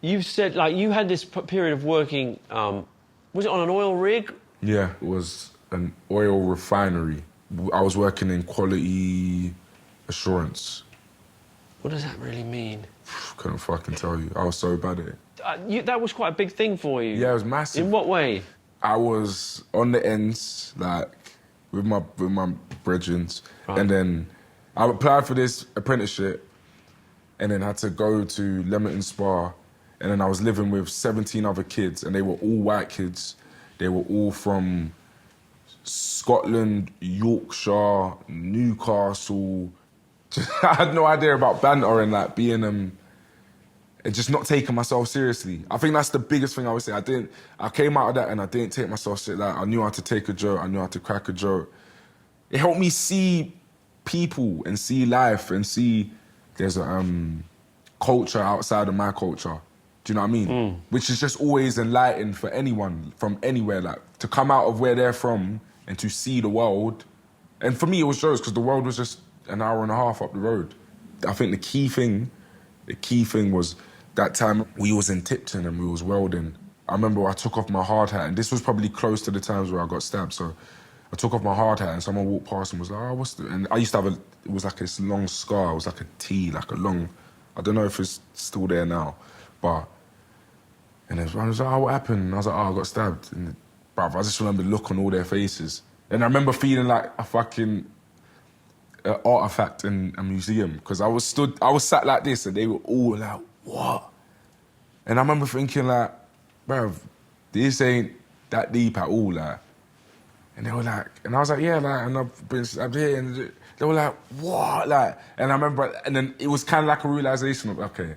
You said, like, you had this period of working, was it on an oil rig? Yeah, it was an oil refinery. I was working in quality assurance. What does that really mean? Couldn't fucking tell you. I was so bad at it. That was quite a big thing for you. Yeah, it was massive. In what way? I was on the ends, like, with my brethrens, and then I applied for this apprenticeship, and then had to go to Leamington Spa, and then I was living with 17 other kids, and they were all white kids. They were all from Scotland, Yorkshire, Newcastle. I had no idea about banter and like being and just not taking myself seriously. I think that's the biggest thing I would say. I came out of that and I didn't take myself seriously. Like, I knew how to take a joke, I knew how to crack a joke. It helped me see people and see life and see there's a culture outside of my culture. Do you know what I mean? Which is just always enlightening for anyone from anywhere, like to come out of where they're from and to see the world. And for me, it was jokes because the world was just an hour and a half up the road. I think the key thing was that time we was in Tipton and we was welding. I remember I took off my hard hat, and this was probably close to the times where I got stabbed. So I took off my hard hat and someone walked past and was like, oh, what's the... And I used to have it was like this long scar. It was like a T, like a long... I don't know if it's still there now, but... And I was like, oh, what happened? And I was like, oh, I got stabbed. And bruv, I just remember the look on all their faces. And I remember feeling like a fucking artifact in a museum, because I was sat like this and they were all like, what? And I remember thinking like, bruv, this ain't that deep at all, like. And they were like, and I was like, yeah, like, and I've been stabbed here, and they were like, what? Like, and I remember, and then it was kind of like a realization of, okay,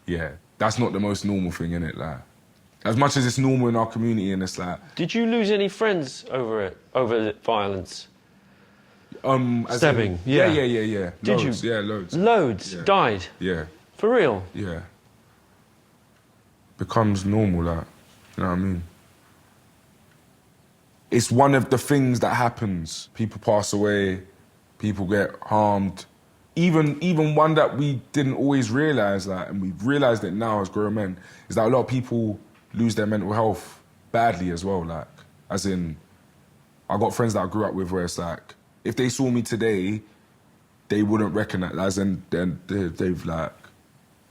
yeah, that's not the most normal thing, innit? Like, as much as it's normal in our community, and it's like... Did you lose any friends over the violence? Stabbing? Yeah. Did loads, you? Yeah, loads. Loads? Yeah. Died? Yeah. For real? Yeah. Becomes normal, like, you know what I mean? It's one of the things that happens. People pass away, people get harmed. Even one that we didn't always realise, like, and we've realised it now as grown men, is that a lot of people lose their mental health badly as well, like, as in, I got friends that I grew up with where it's like, if they saw me today, they wouldn't recognise, as in, they've like...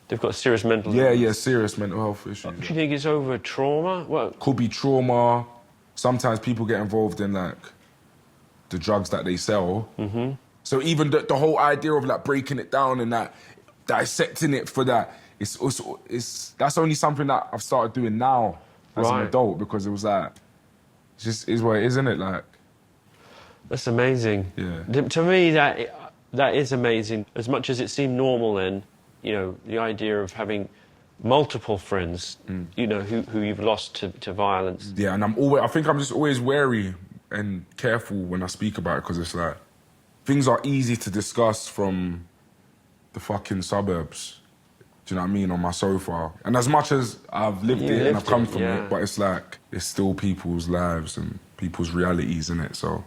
They've got serious mental Yeah, serious mental health issues. Do you think it's over trauma? What? Could be trauma. Sometimes people get involved in, like, the drugs that they sell. Mm-hmm. So even the whole idea of, like, breaking it down and that, dissecting it for that, that's only something that I've started doing now as an adult, because it was like, it just is what it is, isn't it? Like, that's amazing. Yeah. To me, that is amazing. As much as it seemed normal then, you know, the idea of having multiple friends, you know, who you've lost to violence. Yeah, and I think I'm just always wary and careful when I speak about it, because it's like, things are easy to discuss from the fucking suburbs. Do you know what I mean? On my sofa. And as much as I've lived it and I've come from it, but it's like, it's still people's lives and people's realities, innit? So